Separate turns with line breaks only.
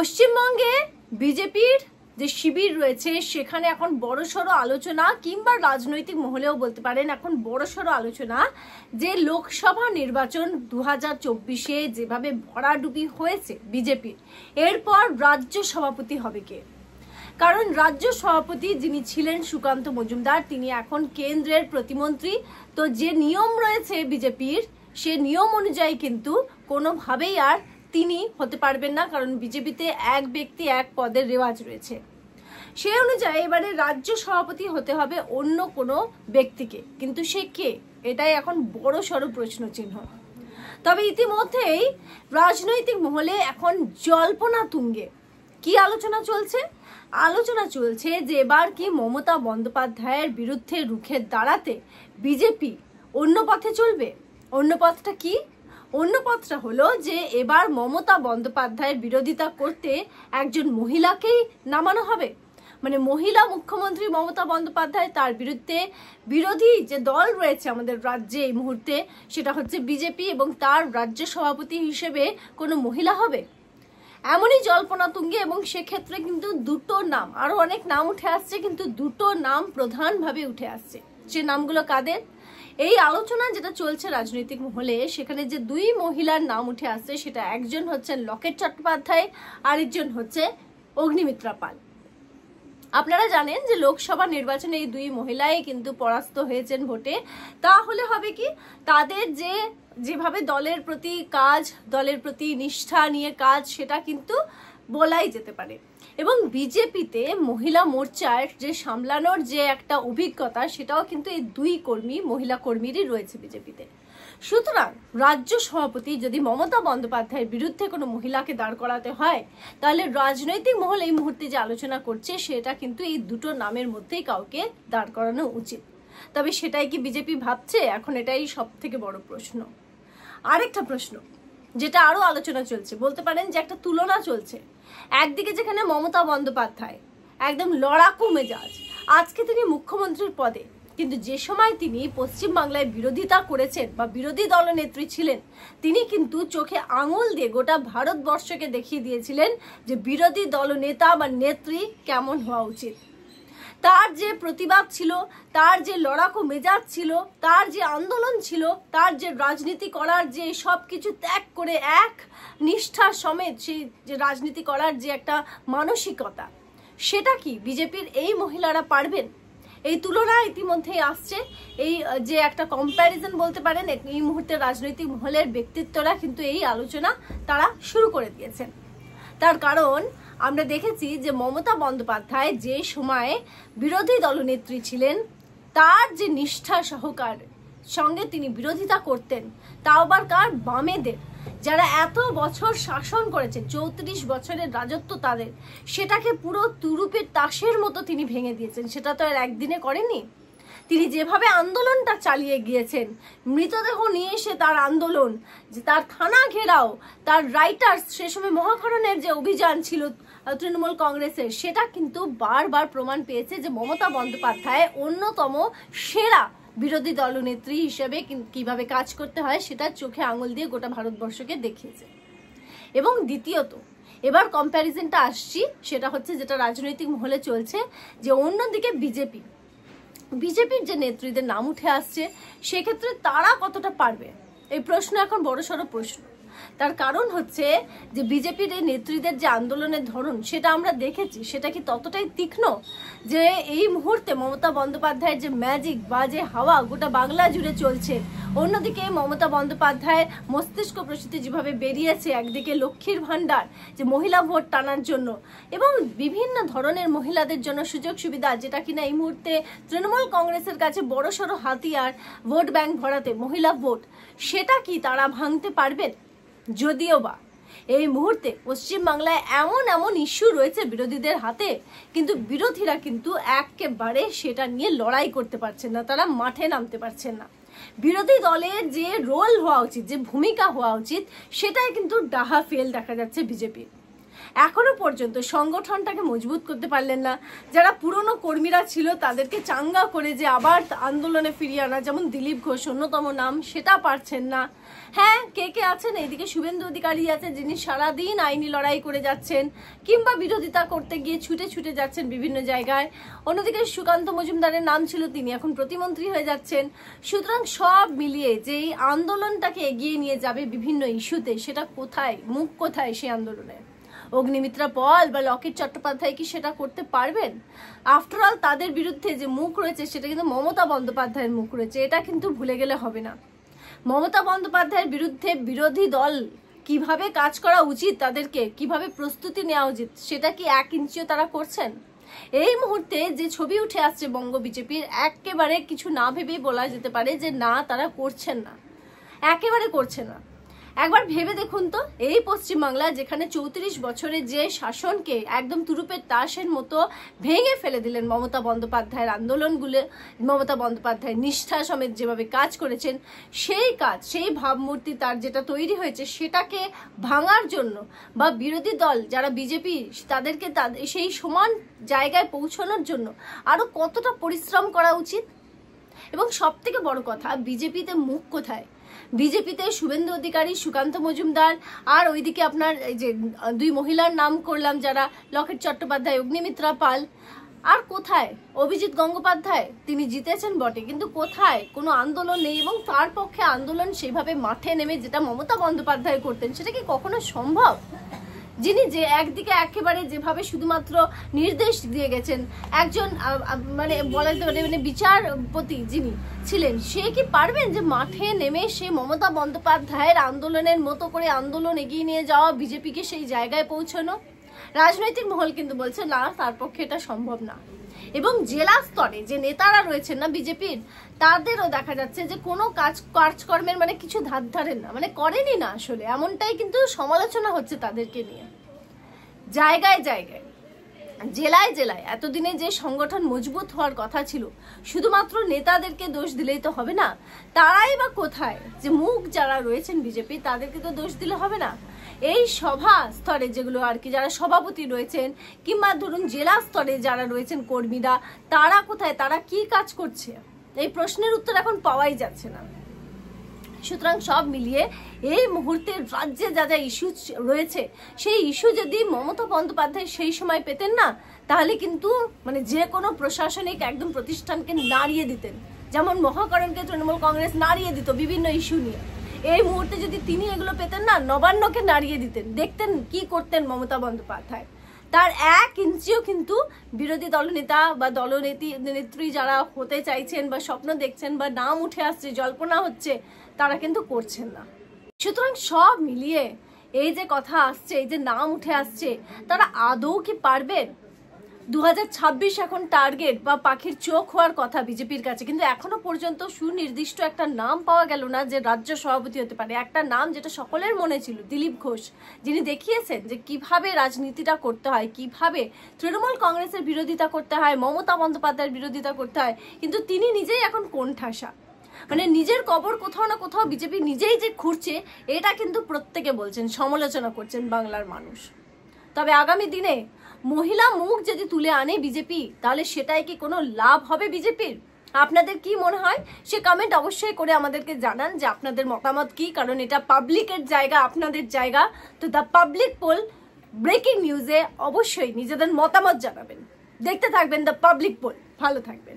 পশ্চিমবঙ্গে বিজেপির যে শিবির রয়েছে সেখানে এখন বড়সড় আলোচনা, কিংবা রাজনৈতিক মহলেও বলতে পারেন এখন বড়সড় আলোচনা যে লোকসভা নির্বাচন 2024-এ যেভাবে ভরাডুবি হয়েছে বিজেপির, এরপর রাজ্য সভাপতি হবে কে? কারণ রাজ্য সভাপতি যিনি ছিলেন সুকান্ত মজুমদার, তিনি এখন কেন্দ্রের প্রতিমন্ত্রী। তো যে নিয়ম রয়েছে বিজেপির, সে নিয়ম অনুযায়ী কিন্তু কোনোভাবেই আর তিনি হতে পারবেন না, কারণ বিজেপিতে এক ব্যক্তি এক পদের রেওয়াজ রয়েছে। সেই অনুযায়ী এবারে রাজ্য সভাপতি হতে হবে অন্য কোনো ব্যক্তিকে, কিন্তু সে কে, এটাই এখন বড় সড় প্রশ্ন চিহ্ন। তবে ইতিমধ্যেই রাজনৈতিক মহলে এখন জল্পনা তুঙ্গে। কি আলোচনা চলছে? আলোচনা চলছে যে এবার কি মমতা বন্দ্যোপাধ্যায়ের বিরুদ্ধে রুখে দাঁড়াতে বিজেপি অন্য পথে চলবে। অন্য পথটা কি? অন্য পথটা হলো যে এবার মমতা বন্দ্যোপাধ্যায়ের বিরোধিতা করতে একজন মহিলাকেই নামানো হবে। মানে মহিলা মুখ্যমন্ত্রী মমতা বন্দ্যোপাধ্যায়, তার বিরুদ্ধে বিরোধী যে দল রয়েছে আমাদের রাজ্যে এই মুহূর্তে, সেটা হচ্ছে বিজেপি, এবং তার রাজ্য সভাপতি হিসেবে কোনো মহিলা হবে, এমনই জল্পনা তুঙ্গে। এবং সেক্ষেত্রে কিন্তু দুটো নাম, আরো অনেক নাম উঠে আসছে, কিন্তু দুটো নাম প্রধানভাবে উঠে আসছে। সে নামগুলো কাদের? এই আলোচনা যেটা চলছে রাজনৈতিক মহলে, সেখানে যে দুই মহিলার নাম উঠে আসছে, সেটা একজন হচ্ছেন লকেট চট্টোপাধ্যায়, আরেকজন হচ্ছে অগ্নিমিত্রা পাল। আপনারা জানেন যে লোকসভা নির্বাচনে এই দুই মহিলাই কিন্তু পরাস্ত হয়েছেন ভোটে। তাহলে হবে কি, তাদের যেভাবে দলের প্রতি কাজ, দলের প্রতি নিষ্ঠা নিয়ে কাজ, সেটা কিন্তু বলাই যেতে পারে। এবং বিজেপিতে মহিলা মোর্চার যে সামলানোর যে একটা অভিজ্ঞতা, সেটাও কিন্তু এই দুই মহিলা কর্মীরই রয়েছে বিজেপিতে। সুতরাং রাজ্য সভাপতি যদি মমতা বন্দ্যোপাধ্যায়ের বিরুদ্ধে কোনো মহিলাকে দাঁড় করাতে হয়, তাহলে রাজনৈতিক মহল এই মুহূর্তে যে আলোচনা করছে, সেটা কিন্তু এই দুটো নামের মধ্যেই কাউকে দাঁড় করানো উচিত। তবে সেটাই কি বিজেপি ভাবছে? এখন এটাই সব থেকে বড় প্রশ্ন। আরেকটা প্রশ্ন যেটা আরো আলোচনা চলছে, বলতে পারেন যে একটা তুলনা চলছে। একদিকে যেখানে মমতা বন্দ্যোপাধ্যায় একদম লড়াকু মেজাজ, আজকে তিনি মুখ্যমন্ত্রীর পদে, কিন্তু যে সময় তিনি পশ্চিমবাংলায় বিরোধিতা করেছেন বা বিরোধী দলনেত্রী ছিলেন, তিনি কিন্তু চোখে আঙুল দিয়ে গোটা ভারতবর্ষকে দেখিয়ে দিয়েছিলেন যে বিরোধী দলনেতা বা নেত্রী কেমন হওয়া উচিত। তার যে প্রতিবাদ ছিল, তার যে লড়াকু মেজাজ ছিল, তার যে আন্দোলন ছিল, তার যে রাজনীতি করার যে সবকিছু ত্যাগ করে এক নিষ্ঠার সমেত সেই যে রাজনীতি করার যে একটা মানসিকতা, সেটা কি বিজেপির এই মহিলারা পারবেন? এই তুলনা ইতিমধ্যেই আসছে। এই যে একটা কম্প্যারিজন বলতে পারেন, এই মুহূর্তে রাজনৈতিক মহলের ব্যক্তিত্বরা কিন্তু এই আলোচনা তারা শুরু করে দিয়েছেন। তার কারণ আমরা দেখেছি যে মমতা বন্দ্যোপাধ্যায় যে সময়ে বিরোধী দলনেত্রী ছিলেন, তার যে নিষ্ঠা সহকার সঙ্গে তিনি বিরোধিতা করতেন, তাও আবার কার? বামেদের, যারা এত বছর শাসন করেছেন, 34 বছরের রাজত্ব তাদের, সেটাকে পুরো তুরুপের তাসের মতো তিনি ভেঙে দিয়েছেন। সেটা তো আর একদিনে করেননি। তিনি যেভাবে আন্দোলনটা চালিয়ে গিয়েছেন, মৃতদেহ নিয়ে এসে তার আন্দোলন, যে তার থানা ঘেরাও, তার রাইটার্স, সে সময় মহাখননের যে অভিযান ছিল তৃণমূল কংগ্রেসের, সেটা কিন্তু বারবার প্রমাণ পেয়েছে যে মমতা বন্দ্যোপাধ্যায় অন্যতম সেরা বিরোধী দলনেত্রী হিসেবে কিভাবে কাজ করতে হয়, সেটা চোখে আঙুল দিয়ে গোটা ভারতবর্ষকে দেখিয়েছে। এবং দ্বিতীয়ত এবার কম্প্যারিজনটা আসছি, সেটা হচ্ছে যেটা রাজনৈতিক মহলে চলছে, যে অন্যদিকে বিজেপির যে নেত্রীদের নাম উঠে আসছে, সেক্ষেত্রে তারা কতটা পারবে, এই প্রশ্ন এখন বড়সড় প্রশ্ন। তার কারণ হচ্ছে যে বিজেপির এই নেত্রীদের যে আন্দোলনের ধরন, সেটা আমরা দেখেছি, সেটা কি ততটাই তীক্ষ্ণ যে এই মুহূর্তে মমতা বন্দ্যোপাধ্যায়ের যে ম্যাজিক বা যে হাওয়া গোটা বাংলা জুড়ে চলছে, অন্যদিকে মমতা বন্দ্যোপাধ্যায়ের মস্তিষ্ক প্রসূতি যেভাবে বেরিয়েছে, একদিকে লক্ষ্মীর ভান্ডার, যে মহিলা ভোট টানার জন্য, এবং বিভিন্ন ধরনের মহিলাদের জন্য সুযোগ সুবিধা, যেটা কিনা এই মুহূর্তে তৃণমূল কংগ্রেসের কাছে বড়সড় হাতিয়ার ভোট ব্যাংক ভরাতে, মহিলা ভোট, সেটা কি তারা ভাঙতে পারবেন? যদিও বা এই মুহূর্তে পশ্চিমবাংলায় এমন ইস্যু রয়েছে বিরোধীদের হাতে, কিন্তু বিরোধীরা কিন্তু একেবারে সেটা নিয়ে লড়াই করতে পারছেন না, তারা মাঠে নামতে পারছেন না। বিরোধী দলের যে রোল হওয়া উচিত, যে ভূমিকা হওয়া উচিত, সেটাই কিন্তু ডাহা ফেল দেখা যাচ্ছে বিজেপির। এখনো পর্যন্ত সংগঠনটাকে মজবুত করতে পারলেন না। যারা পুরনো কর্মীরা ছিল তাদেরকে চাঙ্গা করে যে আবার আন্দোলনে ফিরিয়ে আনা, যেমন দিলীপ ঘোষ অন্যতম নাম, সেটা পারছেন না। হ্যাঁ, কে কে আছেন, এইদিকে শুভেন্দু অধিকারী আছে যিনি সারাদিন আইনি লড়াই করে যাচ্ছেন কিংবা বিরোধিতা করতে গিয়ে ছুটে ছুটে যাচ্ছেন বিভিন্ন জায়গায়। অন্যদিকে সুকান্ত মজুমদারের নাম ছিল, তিনি এখন প্রতিমন্ত্রী হয়ে যাচ্ছেন। সুতরাং সব মিলিয়ে যে এই আন্দোলনটাকে এগিয়ে নিয়ে যাবে বিভিন্ন ইস্যুতে, সেটা কোথায়, মুখ কোথায় সেই আন্দোলনে? অগ্নিমিত্রা পল বা লকেট চট্টোপাধ্যায় কি সেটা করতে পারবেন? আফটার অল তাদের বিরুদ্ধে যে মুখ রয়েছে সেটা কিন্তু মমতা বন্দ্যোপাধ্যায়ের মুখ রয়েছে, এটা কিন্তু ভুলে গেলে হবে না। মমতা বন্দ্যোপাধ্যায়ের বিরুদ্ধে বিরোধী দল কিভাবে কাজ করা উচিত, তাদেরকে কিভাবে প্রস্তুতি নেওয়া উচিত, সেটা কি 1 ইঞ্চিও তারা করছেন? এই মুহূর্তে যে ছবি উঠে আসছে বঙ্গ বিজেপির, একেবারে কিছু না ভেবেই বলা যেতে পারে যে না, তারা করছেন না, একেবারে করছে না। একবার ভেবে দেখুন তো, এই পশ্চিমবাংলা যেখানে 34 বছরের যে শাসনকে একদম তুরুপের তাসের মতো ভেঙে ফেলে দিলেন মমতা বন্দ্যোপাধ্যায়ের আন্দোলনগুলো, মমতা বন্দ্যোপাধ্যায় নিষ্ঠা সমেত যেভাবে কাজ করেছেন, সেই কাজ, সেই ভাবমূর্তি তার যেটা তৈরি হয়েছে, সেটাকে ভাঙার জন্য বা বিরোধী দল যারা বিজেপি, তাদেরকে সেই সমান জায়গায় পৌঁছানোর জন্য আরো কতটা পরিশ্রম করা উচিত। এবং সব থেকে বড় কথা, বিজেপিতে মুখ কোথায়? বিজেপিতে শুভেন্দু অধিকারী, সুকান্ত মজুমদার, আর ওইদিকে আপনার এই যে 2 মহিলার নাম করলাম যারা, লকেট চট্টোপাধ্যায়, অগ্নিমিত্রা পাল, আর কোথায় অভিজিৎ গঙ্গোপাধ্যায়? তিনি জিতেছেন বটে, কিন্তু কোথায়? কোনো আন্দোলন নেই। এবং তার পক্ষে আন্দোলন সেভাবে মাঠে নেমে যেটা মমতা বন্দ্যোপাধ্যায় করতেন, সেটা কি কখনো সম্ভব? যিনি যে একদিকে একেবারে যেভাবে শুধুমাত্র নির্দেশ দিয়ে গেছেন, একজন মানে বলা যেতে পারে মানে বিচারপতি যিনি ছিলেন, সে কি পারবেন যে মাঠে নেমে সে মমতা বন্দ্যোপাধ্যায়ের আন্দোলনের মতো করে আন্দোলন এগিয়ে নিয়ে যাওয়া, বিজেপিকে সেই জায়গায় পৌঁছানো? রাজনৈতিক মহল কিন্তু বলছে না, তার পক্ষে এটা সম্ভব না। এবং জেলা স্তরে যে নেতারা রয়েছেন না বিজেপির, তাদেরও দেখা যাচ্ছে যে কোনো কাজকর্মের মানে কিছু ধার ধারেন না, মানে করেনি না আসলে, এমনটাই কিন্তু সমালোচনা হচ্ছে তাদেরকে নিয়ে। জায়গায় জায়গায়, জেলায় জেলায় এতদিনে যে সংগঠন মজবুত হওয়ার কথা ছিল, শুধুমাত্র নেতাদেরকে দোষ দিলেই তো হবে না। তারাই বা কোথায়? যে মুখ যারা রয়েছেন বিজেপি, তাদেরকে তো দোষ দিলে হবে না। এই সভা স্তরে যেগুলো আর কি, যারা সভাপতি রয়েছেন কিংবা ধরুন জেলা স্তরে যারা রয়েছেন কর্মীরা, তারা কোথায়? তারা কি কাজ করছে? এই প্রশ্নের উত্তর এখন পাওয়াই যাচ্ছে না। সুতরাং সব মিলিয়ে এই মুহূর্তে রাজ্যে যা যা ইস্যু রয়েছে, সেই ইস্যু যদি মমতা বন্দ্যোপাধ্যায় সেই সময় পেতেন না, তাহলে কিন্তু মানে যে কোনো প্রশাসনিক একদম প্রতিষ্ঠানকে নাড়িয়ে দিতেন, যেমন মহাকরণকে তৃণমূল কংগ্রেস নাড়িয়ে দিত বিভিন্ন ইস্যু নিয়ে। এই মুহূর্তে যদি তিনি এগুলো পেতেন না, নবান্নকে নাড়িয়ে দিতেন। দেখতেন কি করতেন মমতা বন্দ্যোপাধ্যায়। তার 1 ইঞ্চিও কিন্তু বিরোধী দলনেতা বা নেত্রী যারা হতে চাইছেন বা স্বপ্ন দেখছেন বা নাম উঠে আসছে, জল্পনা হচ্ছে, তারা কিন্তু করছেন না। সুতরাং সব মিলিয়ে এই যে কথা আসছে, এই যে নাম উঠে আসছে, তারা আদৌ কি পারবেন? 2026 এখন টার্গেট বা পাখির চোখ হওয়ার কথা বিজেপির কাছে, কিন্তু এখনো পর্যন্ত সুনির্দিষ্ট একটা নাম পাওয়া গেল না যে রাজ্য সভাপতি হতে পারে। একটা নাম যেটা সকলের মনে ছিল, দিলীপ ঘোষ, যিনি দেখিয়েছেন যে কিভাবে রাজনীতিটা করতে হয়, কিভাবে তৃণমূল কংগ্রেসের বিরোধিতা করতে হয়, মমতা বন্দ্যোপাধ্যায়ের বিরোধিতা করতে হয়, কিন্তু তিনি নিজেই এখন কোণঠাসা। মানে নিজের কবর কোথাও না কোথাও বিজেপি নিজেই যে খুঁড়ছে, এটা কিন্তু প্রত্যেকে বলছেন, সমালোচনা করছেন বাংলার মানুষ। তবে আগামী দিনে মহিলা মুখ যদি তুলে আনে বিজেপি, তাহলে সেটাই কি কোনো লাভ হবে বিজেপির? আপনাদের কি মনে হয় সে কমেন্ট অবশ্যই করে আমাদেরকে জানান যে আপনাদের মতামত কি, কারণ এটা পাবলিকের জায়গা, আপনাদের জায়গা। তো দ্য পাবলিক পোল ব্রেকিং নিউজে অবশ্যই নিজেদের মতামত জানাবেন। দেখতে থাকবেন দ্য পাবলিক পোল। ভালো থাকবেন।